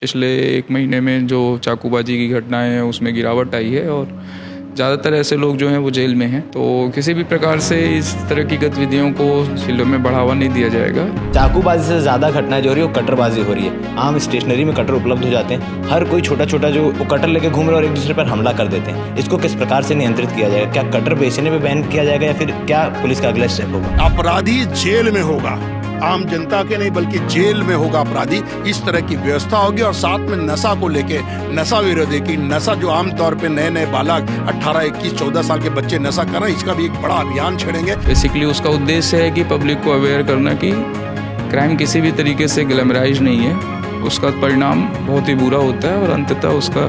पिछले 1 महीने में जो चाकूबाजी की घटनाएं हैं उसमें गिरावट आई है और ज़्यादातर ऐसे लोग जो हैं वो जेल में हैं। तो किसी भी प्रकार से इस तरह की गतिविधियों को जिलों में बढ़ावा नहीं दिया जाएगा। चाकूबाजी से ज़्यादा घटनाएं जो हो रही है वो कटरबाजी हो रही है। आम स्टेशनरी में कटर उपलब्ध हो जाते हैं, हर कोई छोटा छोटा जो वो कटर लेके घूम रहे और एक दूसरे पर हमला कर देते हैं। इसको किस प्रकार से नियंत्रित किया जाएगा? क्या कटर बेचने पे बैन किया जाएगा या फिर क्या पुलिस का अगला स्टेप होगा? अपराधी जेल में होगा, आम जनता के नहीं बल्कि जेल में होगा अपराधी। इस तरह की व्यवस्था होगी और साथ में नशा को लेके नशा विरोधी की नशा जो आमतौर पे नए नए बालक 18, 21, 14 साल के बच्चे नशा कर रहे हैं, इसका भी एक बड़ा अभियान छेड़ेंगे। बेसिकली उसका उद्देश्य है कि पब्लिक को अवेयर करना कि क्राइम किसी भी तरीके से ग्लैमराइज नहीं है, उसका परिणाम बहुत ही बुरा होता है और अंततः उसका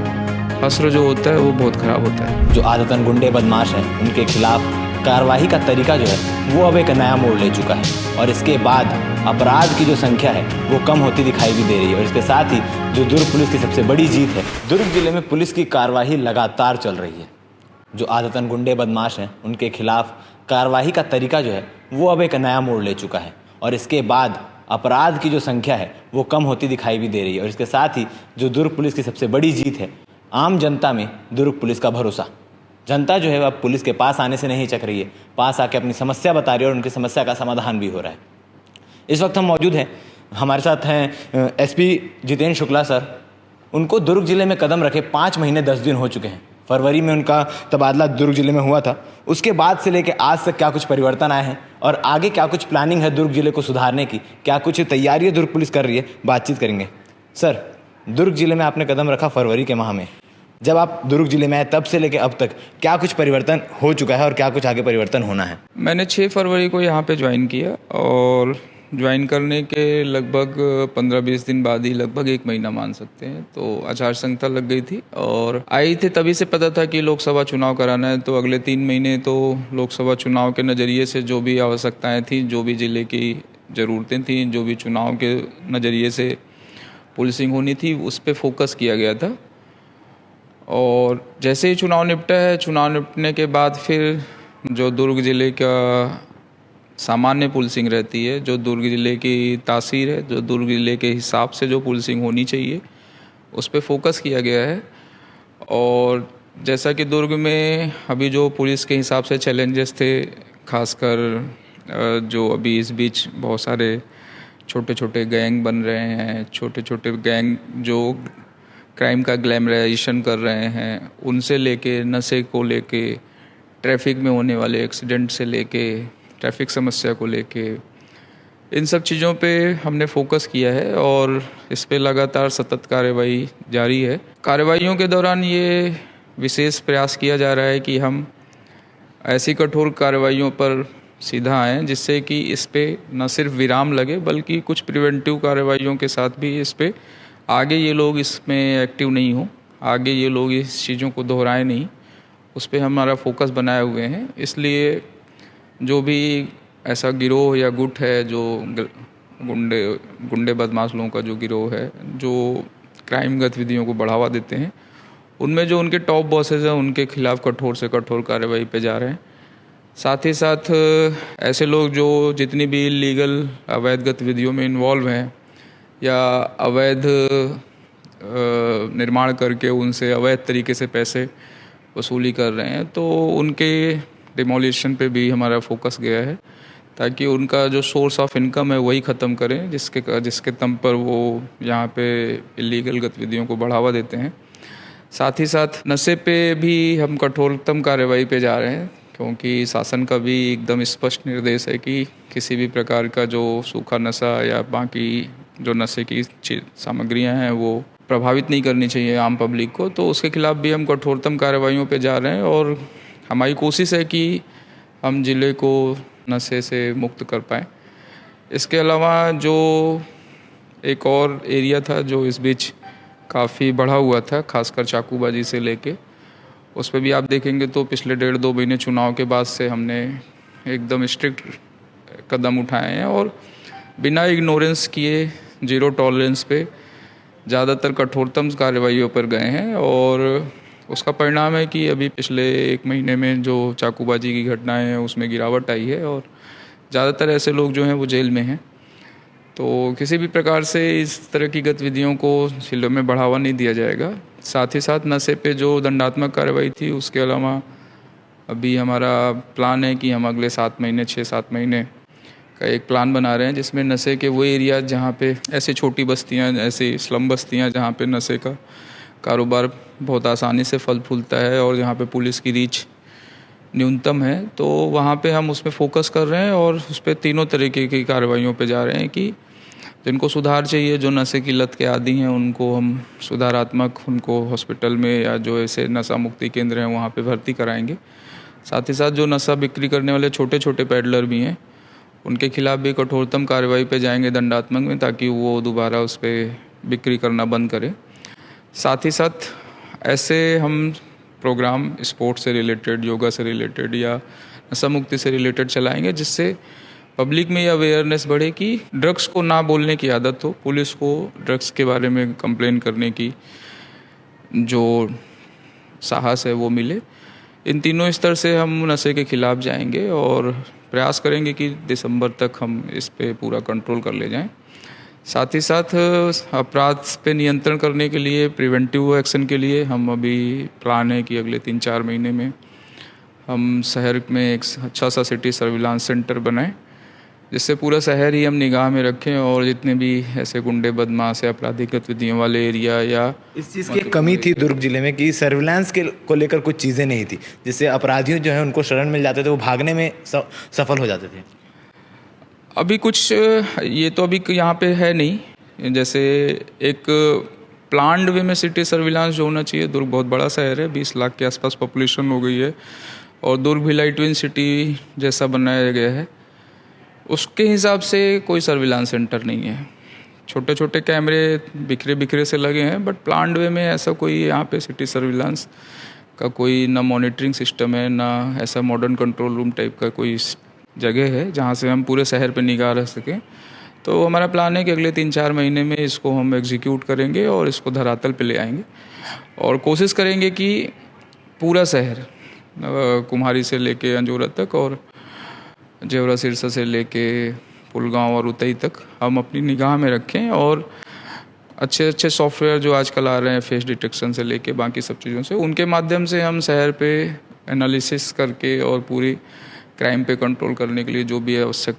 असर जो होता है वो बहुत खराब होता है। जो आदतन गुंडे बदमाश हैं उनके खिलाफ कार्रवाई का तरीका जो है वो अब एक नया मोड़ ले चुका है और इसके बाद अपराध की जो संख्या है वो कम होती दिखाई भी दे रही है। और इसके साथ ही जो दुर्ग पुलिस की सबसे बड़ी जीत है, दुर्ग जिले में पुलिस की कार्रवाई लगातार चल रही है। जो आदतन गुंडे बदमाश हैं उनके खिलाफ कार्रवाई का तरीका जो है वो अब एक नया मोड़ ले चुका है और इसके बाद अपराध की जो संख्या है वो कम होती दिखाई भी दे रही है। और इसके साथ ही जो दुर्ग पुलिस की सबसे बड़ी जीत है, आम जनता में दुर्ग पुलिस का भरोसा। जनता जो है अब पुलिस के पास आने से नहीं हिचक रही है, पास आके अपनी समस्या बता रही है और उनकी समस्या का समाधान भी हो रहा है। इस वक्त हम मौजूद हैं, हमारे साथ हैं एसपी जितेंद्र शुक्ला सर। उनको दुर्ग जिले में कदम रखे 5 महीने 10 दिन हो चुके हैं। फरवरी में उनका तबादला दुर्ग जिले में हुआ था। उसके बाद से लेकर आज तक क्या कुछ परिवर्तन आए हैं और आगे क्या कुछ प्लानिंग है दुर्ग जिले को सुधारने की, क्या कुछ तैयारी दुर्ग पुलिस कर रही है, बातचीत करेंगे। सर, दुर्ग जिले में आपने कदम रखा फरवरी के माह में, जब आप दुर्ग जिले में आए तब से लेकर अब तक क्या कुछ परिवर्तन हो चुका है और क्या कुछ आगे परिवर्तन होना है? मैंने 6 फरवरी को यहाँ पे ज्वाइन किया और ज्वाइन करने के लगभग 15-20 दिन बाद ही, लगभग 1 महीना मान सकते हैं, तो आचार संहिता लग गई थी और आई थी। तभी से पता था कि लोकसभा चुनाव कराना है, तो अगले 3 महीने तो लोकसभा चुनाव के नज़रिए से जो भी आवश्यकताएं थी, जो भी ज़िले की ज़रूरतें थी, जो भी चुनाव के नज़रिए से पुलिसिंग होनी थी, उस पर फोकस किया गया था। और जैसे ही चुनाव निपटा है, चुनाव निपटने के बाद फिर जो दुर्ग ज़िले का सामान्य पुलिसिंग रहती है, जो दुर्ग ज़िले की तासीर है, जो दुर्ग ज़िले के हिसाब से जो पुलिसिंग होनी चाहिए, उस पर फोकस किया गया है। और जैसा कि दुर्ग में अभी जो पुलिस के हिसाब से चैलेंजेस थे, खासकर जो अभी इस बीच बहुत सारे छोटे छोटे गैंग बन रहे हैं, छोटे छोटे गैंग जो क्राइम का ग्लैमराइजेशन कर रहे हैं, उनसे लेके नशे को लेके, ट्रैफिक में होने वाले एक्सीडेंट से लेके, ट्रैफिक समस्या को लेके, इन सब चीज़ों पे हमने फोकस किया है और इस पे लगातार सतत कार्रवाई जारी है। कार्रवाइयों के दौरान ये विशेष प्रयास किया जा रहा है कि हम ऐसी कठोर कार्रवाइयों पर सीधा आएँ जिससे कि इस पे न सिर्फ विराम लगे बल्कि कुछ प्रिवेंटिव कार्रवाइयों के साथ भी इस पे आगे ये लोग इसमें एक्टिव नहीं हो, आगे ये लोग इस चीज़ों को दोहराएं नहीं, उस पर हमारा फोकस बनाए हुए हैं। इसलिए जो भी ऐसा गिरोह या गुट है, जो गुंडे बदमाश लोगों का जो गिरोह है, जो क्राइम गतिविधियों को बढ़ावा देते हैं, उनमें जो उनके टॉप बॉसेज हैं उनके खिलाफ कठोर से कठोर कार्रवाई पे जा रहे हैं। साथ ही साथ ऐसे लोग जो जितनी भी इलीगल अवैध गतिविधियों में इन्वॉल्व हैं या अवैध निर्माण करके उनसे अवैध तरीके से पैसे वसूली कर रहे हैं, तो उनके डिमोलिशन पे भी हमारा फोकस गया है ताकि उनका जो सोर्स ऑफ इनकम है वही ख़त्म करें जिसके दम पर वो यहाँ पे इलीगल गतिविधियों को बढ़ावा देते हैं। साथ ही साथ नशे पे भी हम कठोरतम कार्रवाई पे जा रहे हैं क्योंकि शासन का भी एकदम स्पष्ट निर्देश है कि किसी भी प्रकार का जो सूखा नशा या बाकी जो नशे की सामग्रियां हैं वो प्रभावित नहीं करनी चाहिए आम पब्लिक को, तो उसके खिलाफ भी हम कठोरतम कार्रवाइयों पे जा रहे हैं और हमारी कोशिश है कि हम ज़िले को नशे से मुक्त कर पाएँ। इसके अलावा जो एक और एरिया था जो इस बीच काफ़ी बढ़ा हुआ था, खासकर चाकूबाजी से लेके, उस पर भी आप देखेंगे तो पिछले 1.5-2 महीने चुनाव के बाद से हमने एकदम स्ट्रिक्ट कदम उठाए हैं और बिना इग्नोरेंस किए, जीरो टॉलरेंस पे ज़्यादातर कठोरतम कार्रवाइयों पर गए हैं। और उसका परिणाम है कि अभी पिछले 1 महीने में जो चाकूबाजी की घटनाएं हैं उसमें गिरावट आई है और ज़्यादातर ऐसे लोग जो हैं वो जेल में हैं। तो किसी भी प्रकार से इस तरह की गतिविधियों को जिलों में बढ़ावा नहीं दिया जाएगा। साथ ही साथ नशे पे जो दंडात्मक कार्रवाई थी उसके अलावा अभी हमारा प्लान है कि हम अगले 7 महीने 6-7 महीने का एक प्लान बना रहे हैं जिसमें नशे के वो एरिया जहाँ पे ऐसी छोटी बस्तियाँ, ऐसी स्लम बस्तियाँ जहाँ पे नशे का कारोबार बहुत आसानी से फल फूलता है और जहाँ पे पुलिस की रीच न्यूनतम है, तो वहाँ पे हम उस पर फोकस कर रहे हैं और उस पर तीनों तरीके की कार्रवाइयों पे जा रहे हैं कि जिनको सुधार चाहिए, जो नशे की लत के आदी हैं, उनको हम सुधारात्मक उनको हॉस्पिटल में या जो ऐसे नशा मुक्ति केंद्र हैं वहाँ पे भर्ती कराएंगे। साथ ही साथ जो नशा बिक्री करने वाले छोटे छोटे पैडलर भी हैं उनके खिलाफ भी कठोरतम कार्रवाई पे जाएंगे दंडात्मक में, ताकि वो दोबारा उस पर बिक्री करना बंद करें। साथ ही साथ ऐसे हम प्रोग्राम स्पोर्ट्स से रिलेटेड, योगा से रिलेटेड या नशा मुक्ति से रिलेटेड चलाएंगे जिससे पब्लिक में ये अवेयरनेस बढ़े कि ड्रग्स को ना बोलने की आदत हो, पुलिस को ड्रग्स के बारे में कंप्लेन करने की जो साहस है वो मिले। इन तीनों स्तर से हम नशे के खिलाफ जाएंगे और प्रयास करेंगे कि दिसंबर तक हम इस पे पूरा कंट्रोल कर ले जाएं। साथ ही साथ अपराध पे नियंत्रण करने के लिए, प्रिवेंटिव एक्शन के लिए हम अभी प्लान है कि अगले 3-4 महीने में हम शहर में एक अच्छा सा सिटी सर्विलांस सेंटर बनाएं जिससे पूरा शहर ही हम निगाह में रखें और जितने भी ऐसे गुंडे, बदमाश या आपराधिक गतिविधियों वाले एरिया या इस चीज़ की कमी थी दुर्ग जिले में कि सर्विलांस के को लेकर कुछ चीज़ें नहीं थी जिससे अपराधियों जो है उनको शरण मिल जाते थे, वो भागने में सफल हो जाते थे। अभी कुछ ये तो अभी यहाँ पे है नहीं। जैसे एक प्लान्ड वे में सिटी सर्विलांस जो होना चाहिए, दुर्ग बहुत बड़ा शहर है, 20 लाख के आसपास पॉपुलेशन हो गई है और दुर्ग भिलाई ट्विन सिटी जैसा बनाया गया है, उसके हिसाब से कोई सर्विलांस सेंटर नहीं है। छोटे छोटे कैमरे बिखरे बिखरे से लगे हैं, बट प्लान्ड वे में ऐसा कोई यहाँ पे सिटी सर्विलांस का कोई ना मॉनिटरिंग सिस्टम है, ना ऐसा मॉडर्न कंट्रोल रूम टाइप का कोई जगह है जहाँ से हम पूरे शहर पे निगाह रख सकें। तो हमारा प्लान है कि अगले 3-4 महीने में इसको हम एग्जीक्यूट करेंगे और इसको धरातल पे ले आएंगे और कोशिश करेंगे कि पूरा शहर कुम्हारी से लेके अंजोरा तक और जेवरा सिरसा से लेके पुलगांव और उतई तक हम अपनी निगाह में रखें और अच्छे अच्छे सॉफ्टवेयर जो आजकल आ रहे हैं फेस डिटेक्शन से लेके बाकी सब चीज़ों से, उनके माध्यम से हम शहर पे एनालिसिस करके और पूरी क्राइम पे कंट्रोल करने के लिए जो भी आवश्यक।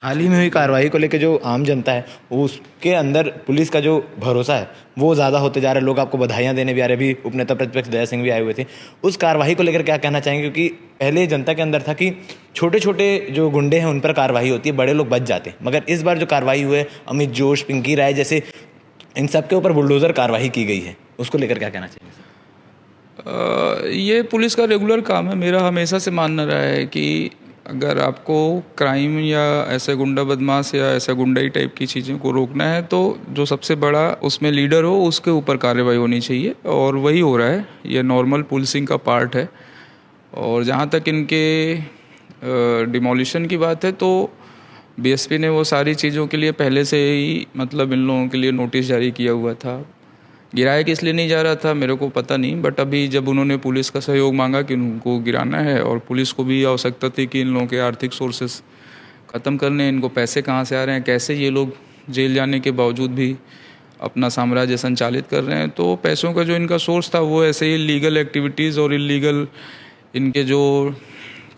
हाल ही में हुई कार्रवाई को लेकर जो आम जनता है वो उसके अंदर पुलिस का जो भरोसा है वो ज़्यादा होते जा रहा है। लोग आपको बधाइयाँ देने भी आ रहे, अभी उपनेता प्रतिपक्ष दया सिंह भी आए हुए थे। उस कार्रवाई को लेकर क्या कहना चाहेंगे? क्योंकि पहले जनता के अंदर था कि छोटे छोटे जो गुंडे हैं उन पर कार्रवाई होती है, बड़े लोग बच जाते हैं, मगर इस बार जो कार्रवाई हुई है, अमित जोश, पिंकी राय जैसे इन सब के ऊपर बुलडोज़र कार्रवाई की गई है, उसको लेकर क्या कहना चाहिए? ये पुलिस का रेगुलर काम है। मेरा हमेशा से मानना रहा है कि अगर आपको क्राइम या ऐसे गुंडा बदमाश या ऐसा गुंडाई टाइप की चीज़ों को रोकना है तो जो सबसे बड़ा उसमें लीडर हो उसके ऊपर कार्रवाई होनी चाहिए और वही हो रहा है। ये नॉर्मल पुलिसिंग का पार्ट है। और जहाँ तक इनके डिमोलिशन की बात है तो बीएसपी ने वो सारी चीज़ों के लिए पहले से ही मतलब इन लोगों के लिए नोटिस जारी किया हुआ था। गिराया किस लिए नहीं जा रहा था मेरे को पता नहीं, बट अभी जब उन्होंने पुलिस का सहयोग मांगा कि उनको गिराना है और पुलिस को भी आवश्यकता थी कि इन लोगों के आर्थिक सोर्सेस ख़त्म करने, इनको पैसे कहाँ से आ रहे हैं, कैसे ये लोग जेल जाने के बावजूद भी अपना साम्राज्य संचालित कर रहे हैं, तो पैसों का जो इनका सोर्स था वो ऐसे ही लीगल एक्टिविटीज़ और इलीगल इनके जो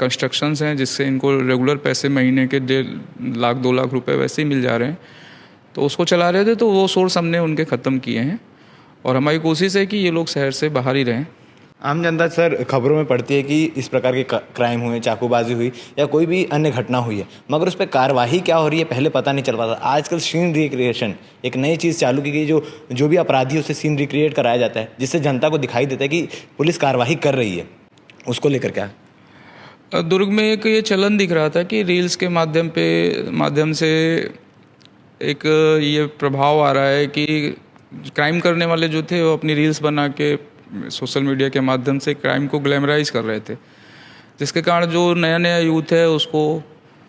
कंस्ट्रक्शंस हैं जिससे इनको रेगुलर पैसे महीने के 1.5 लाख 2 लाख रुपए वैसे ही मिल जा रहे हैं, तो उसको चला रहे थे। तो वो सोर्स हमने उनके ख़त्म किए हैं और हमारी कोशिश है कि ये लोग शहर से बाहर ही रहें। आम जनता सर खबरों में पड़ती है कि इस प्रकार के क्राइम हुए, चाकूबाजी हुई या कोई भी अन्य घटना हुई है, मगर उस पर कार्रवाई क्या हो रही है पहले पता नहीं चल पाता। आजकल सीन रिक्रिएशन एक नई चीज़ चालू की गई, जो भी अपराधी है उसे सीन रिक्रिएट कराया जाता है जिससे जनता को दिखाई देता है कि पुलिस कार्रवाई कर रही है। उसको लेकर क्या? दुर्ग में एक ये चलन दिख रहा था कि रील्स के माध्यम से एक ये प्रभाव आ रहा है कि क्राइम करने वाले जो थे वो अपनी रील्स बना के सोशल मीडिया के माध्यम से क्राइम को ग्लैमराइज कर रहे थे, जिसके कारण जो नया नया यूथ है उसको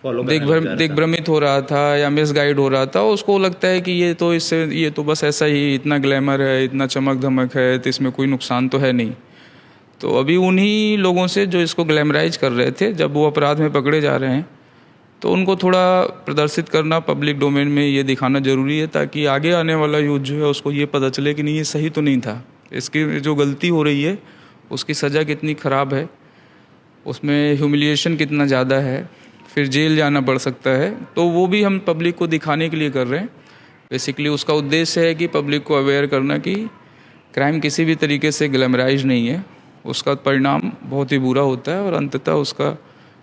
दिग्भ्रमित हो रहा था या मिसगाइड हो रहा था। उसको लगता है कि ये तो बस ऐसा ही इतना ग्लैमर है, इतना चमक धमक है, तो इसमें कोई नुकसान तो है नहीं। तो अभी उन्हीं लोगों से जो इसको ग्लैमराइज कर रहे थे, जब वो अपराध में पकड़े जा रहे हैं तो उनको थोड़ा प्रदर्शित करना पब्लिक डोमेन में ये दिखाना ज़रूरी है, ताकि आगे आने वाला यूथ जो है उसको ये पता चले कि नहीं ये सही तो नहीं था, इसकी जो गलती हो रही है उसकी सज़ा कितनी ख़राब है, उसमें ह्यूमिलिएशन कितना ज़्यादा है, फिर जेल जाना पड़ सकता है। तो वो भी हम पब्लिक को दिखाने के लिए कर रहे हैं। बेसिकली उसका उद्देश्य है कि पब्लिक को अवेयर करना कि क्राइम किसी भी तरीके से ग्लैमराइज नहीं है, उसका परिणाम बहुत ही बुरा होता है और अंततः उसका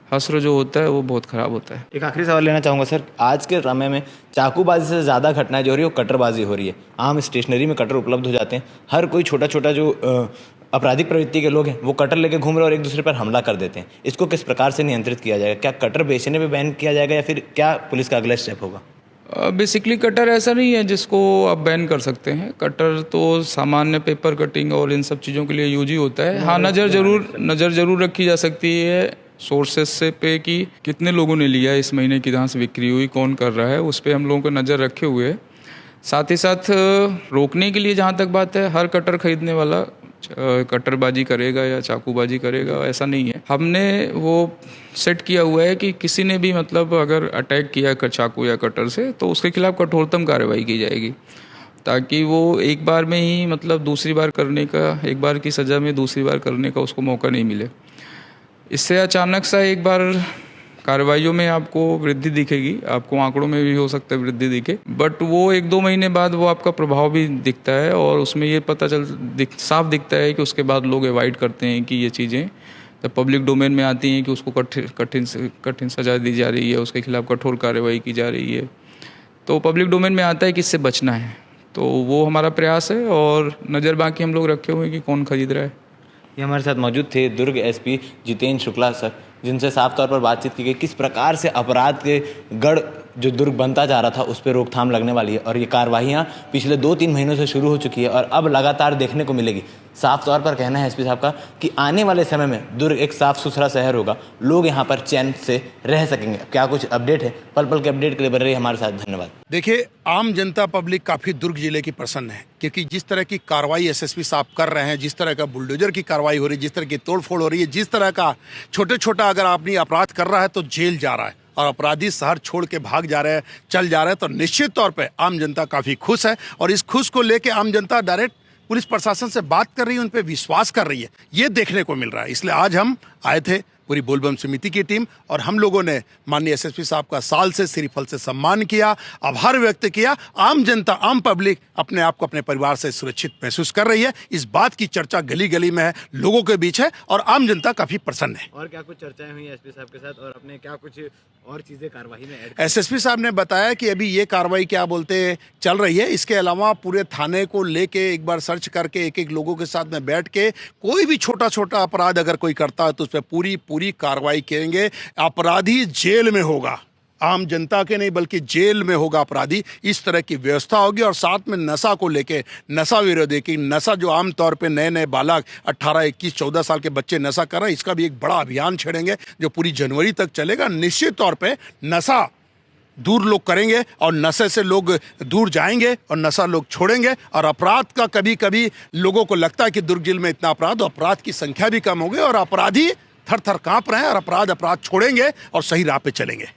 हश्र जो होता है वो बहुत ख़राब होता है। एक आखिरी सवाल लेना चाहूँगा सर, आज के समय में चाकूबाजी से ज़्यादा घटनाएं जो हो रही है वो कटरबाजी हो रही है। आम स्टेशनरी में कटर उपलब्ध हो जाते हैं, हर कोई छोटा छोटा जो आपराधिक प्रवृत्ति के लोग हैं वो कटर लेके घूम रहे हैं और एक दूसरे पर हमला कर देते हैं। इसको किस प्रकार से नियंत्रित किया जाएगा? क्या कटर बेचने पे बैन किया जाएगा या फिर क्या पुलिस का अगला स्टेप होगा? बेसिकली कटर ऐसा नहीं है जिसको आप बैन कर सकते हैं। कटर तो सामान्य पेपर कटिंग और इन सब चीज़ों के लिए यूज ही होता है। हाँ, नज़र ज़रूर रखी जा सकती है सोर्सेस से पे कि कितने लोगों ने लिया, इस महीने किधर से बिक्री हुई, कौन कर रहा है, उस पर हम लोगों को नज़र रखे हुए है। साथ ही साथ रोकने के लिए जहाँ तक बात है, हर कटर खरीदने वाला कटरबाजी करेगा या चाकूबाजी करेगा ऐसा नहीं है। हमने वो सेट किया हुआ है कि किसी ने भी मतलब अगर अटैक किया चाकू या कटर से तो उसके खिलाफ कठोरतम कार्रवाई की जाएगी, ताकि वो एक बार में ही मतलब दूसरी बार करने का, एक बार की सज़ा में दूसरी बार करने का उसको मौका नहीं मिले। इससे अचानक सा एक बार कार्रवाइयों में आपको वृद्धि दिखेगी, आपको आंकड़ों में भी हो सकता है वृद्धि दिखे, बट वो 1-2 महीने बाद वो आपका प्रभाव भी दिखता है और उसमें ये साफ दिखता है कि उसके बाद लोग अवॉइड करते हैं कि ये चीज़ें जब पब्लिक डोमेन में आती हैं कि उसको कठिन सजा दी जा रही है, उसके खिलाफ कठोर कार्रवाई की जा रही है, तो पब्लिक डोमेन में आता है कि इससे बचना है। तो वो हमारा प्रयास है और नज़र बाकी हम लोग रखे हुए हैं कि कौन खरीद रहा है। ये हमारे साथ मौजूद थे दुर्ग एसपी जितेंद्र शुक्ला सर, जिनसे साफ तौर पर बातचीत की गई किस प्रकार से अपराध के गढ़ जो दुर्ग बनता जा रहा था उस पर रोकथाम लगने वाली है और ये कार्रवाइयाँ पिछले 2-3 महीनों से शुरू हो चुकी है और अब लगातार देखने को मिलेगी। साफ तौर पर कहना है एसपी साहब का कि आने वाले समय में दुर्ग एक साफ सुथरा शहर होगा, लोग यहाँ पर चैन से रह सकेंगे। क्या कुछ अपडेट है? पल पल के अपडेट के लिए बन रही हमारे साथ, धन्यवाद। देखिए, आम जनता पब्लिक काफी दुर्ग जिले की प्रसन्न है, क्योंकि जिस तरह की कार्रवाई एसएसपी साहब कर रहे हैं, जिस तरह का बुलडोजर की कार्रवाई हो रही है, जिस तरह की तोड़फोड़ हो रही है, जिस तरह का छोटा अगर आपने अपराध कर रहा है तो जेल जा रहा है और अपराधी शहर छोड़ के भाग जा रहे हैं, चल जा रहे हैं, तो निश्चित तौर पे आम जनता काफी खुश है और इस खुश को लेके आम जनता डायरेक्ट पुलिस प्रशासन से बात कर रही है, उन पे विश्वास कर रही है, ये देखने को मिल रहा है। इसलिए आज हम आए थे, पूरी बोलबम समिति की टीम, और हम लोगों ने माननीय एसएसपी साहब का साल से श्रीफल से सम्मान किया, आभार व्यक्त किया। आम जनता, आम पब्लिक अपने आप को अपने परिवार से सुरक्षित महसूस कर रही है। इस बात की चर्चा गली गली में है, लोगों के बीच है और आम जनता काफी प्रसन्न है। और क्या कुछ चर्चाएं हुई एसपी साहब के साथ और अपने क्या कुछ और चीजें कार्रवाई में ऐड? एसएसपी साहब ने बताया कि अभी ये कार्रवाई क्या बोलते चल रही है, इसके अलावा पूरे थाने को लेके एक बार सर्च करके एक लोगों के साथ में बैठ के कोई भी छोटा अपराध अगर कोई करता है तो उस पर पूरी कार्रवाई करेंगे। अपराधी जेल में होगा, आम जनता के नहीं बल्कि जेल में होगा अपराधी। इस तरह की व्यवस्था होगी और साथ में नशा को लेके, नशा विरोधी की, नशा जो आमतौर पे नए बालक 18, 21, 14 साल के बच्चे नशा कर रहे हैं, इसका भी एक बड़ा अभियान छेड़ेंगे जो पूरी जनवरी तक चलेगा। निश्चित तौर पे नशा दूर लोग करेंगे और नशे से लोग दूर जाएंगे और नशा लोग छोड़ेंगे और अपराध का कभी लोगों को लगता है कि दुर्ग जिले में इतना अपराध की संख्या भी कम होगी और अपराधी थर थर कांप रहे हैं और अपराध छोड़ेंगे और सही राह पे चलेंगे।